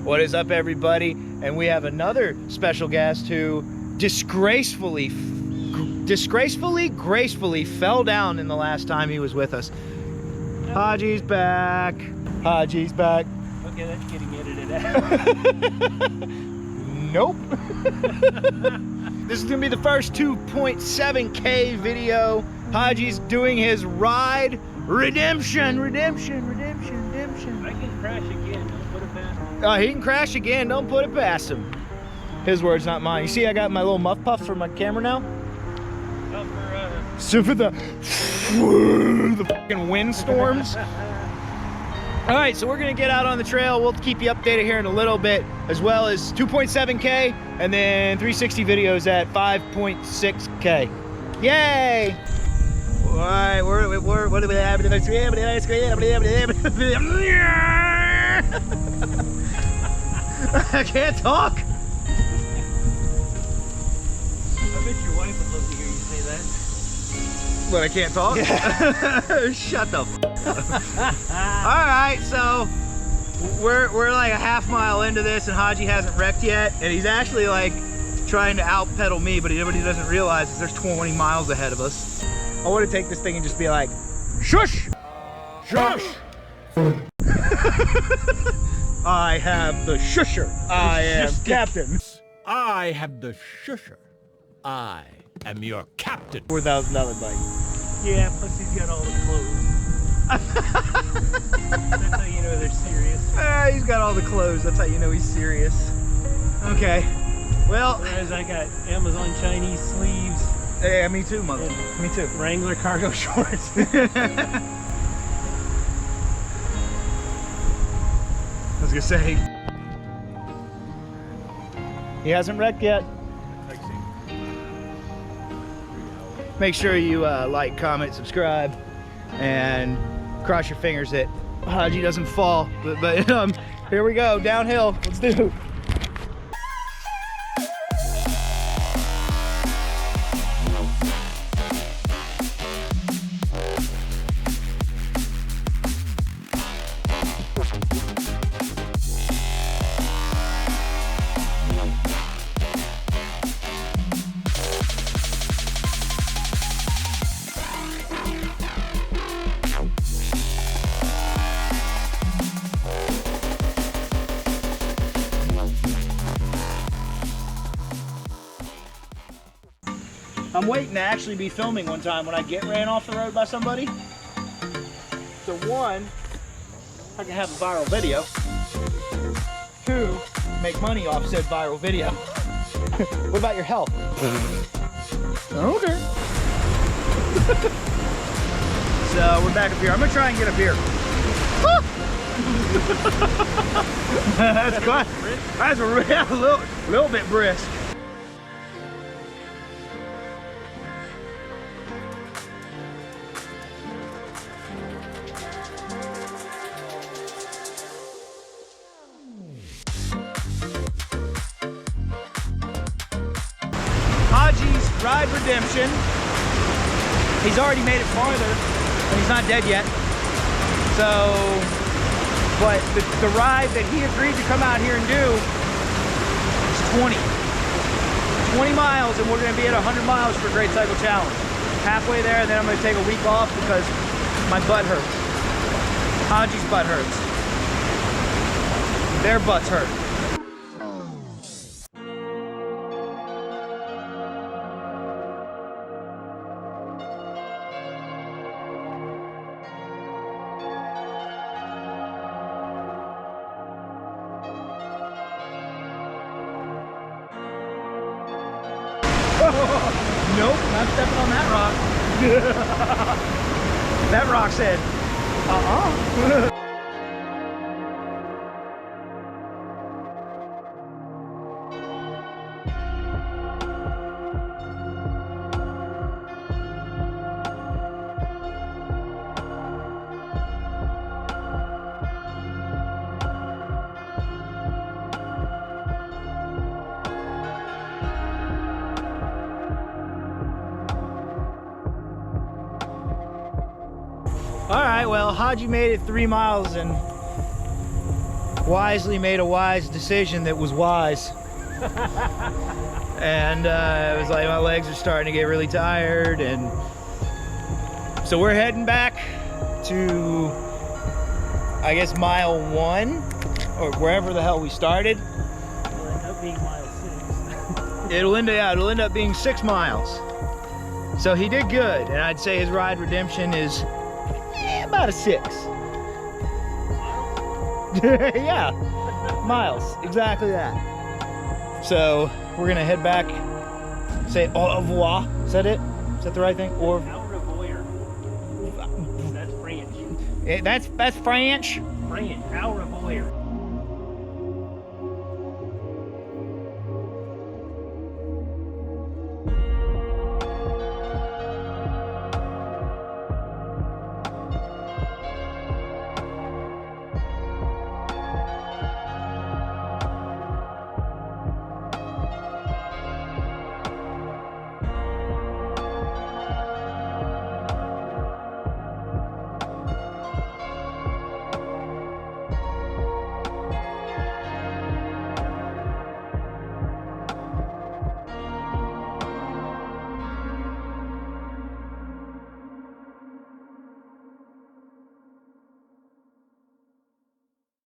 What is up, everybody? And we have another special guest who gracefully fell down in the last time he was with us. Haji's back. Haji's back. Okay, that's getting edited out. Nope. This is gonna be the first 2.7K video. Haji's doing his ride. Redemption. I can crash again, don't put it past me. He can crash again, don't put it past him. His words, not mine. You see I got my little muff puff for my camera now? So for the fucking windstorms. All right, so we're gonna get out on the trail. We'll keep you updated here in a little bit, as well as 2.7K and then 360 videos at 5.6K. Yay! All right, what do we have? I can't talk. I bet your wife would love to hear you say that. What, I can't talk? Yeah. Shut the f. All right, so we're like a half mile into this and Haji hasn't wrecked yet, and he's actually like trying to out-pedal me, but what he doesn't realize is there's 20 miles ahead of us. I want to take this thing and just be like, shush! Shush! I have the shusher. I am captain. I have the shusher. I am your captain. $4,000 bike. Yeah, plus he's got all the clothes. That's how you know they're serious. He's got all the clothes. That's how you know he's serious. Okay. Well, whereas I got Amazon Chinese sleeves. Yeah, me too, mother. Me too. Wrangler cargo shorts. I was gonna say, he hasn't wrecked yet. Make sure you like, comment, subscribe, and cross your fingers that Haji doesn't fall. But here we go, downhill. Let's do it. I'm waiting to actually be filming one time when I get ran off the road by somebody. So one, I can have a viral video. Two, make money off said viral video. What about your health? Okay. So we're back up here. I'm gonna try and get a beer. That's quite, that's a little bit brisk. Haji's ride redemption. He's already made it farther, and he's not dead yet. So, but the ride that he agreed to come out here and do is 20 miles, and we're going to be at 100 miles for Great Cycle Challenge. Halfway there, and then I'm going to take a week off because my butt hurts. Haji's butt hurts. Their butts hurt. Nope, not stepping on that rock. That rock said, uh-uh. All right, well, Haji made it 3 miles in wisely made a wise decision that was wise. And it was like my legs are starting to get really tired, and so we're heading back to, I guess, mile 1 or wherever the hell we started. It'll end up being mile 6. It'll end up being 6 miles. So he did good, and I'd say his ride redemption is about a 6. Yeah, miles, exactly that. So we're gonna head back, say au revoir. Is that it? Is that the right thing? Or Au revoir. That's French. that's French. French. Au revoir.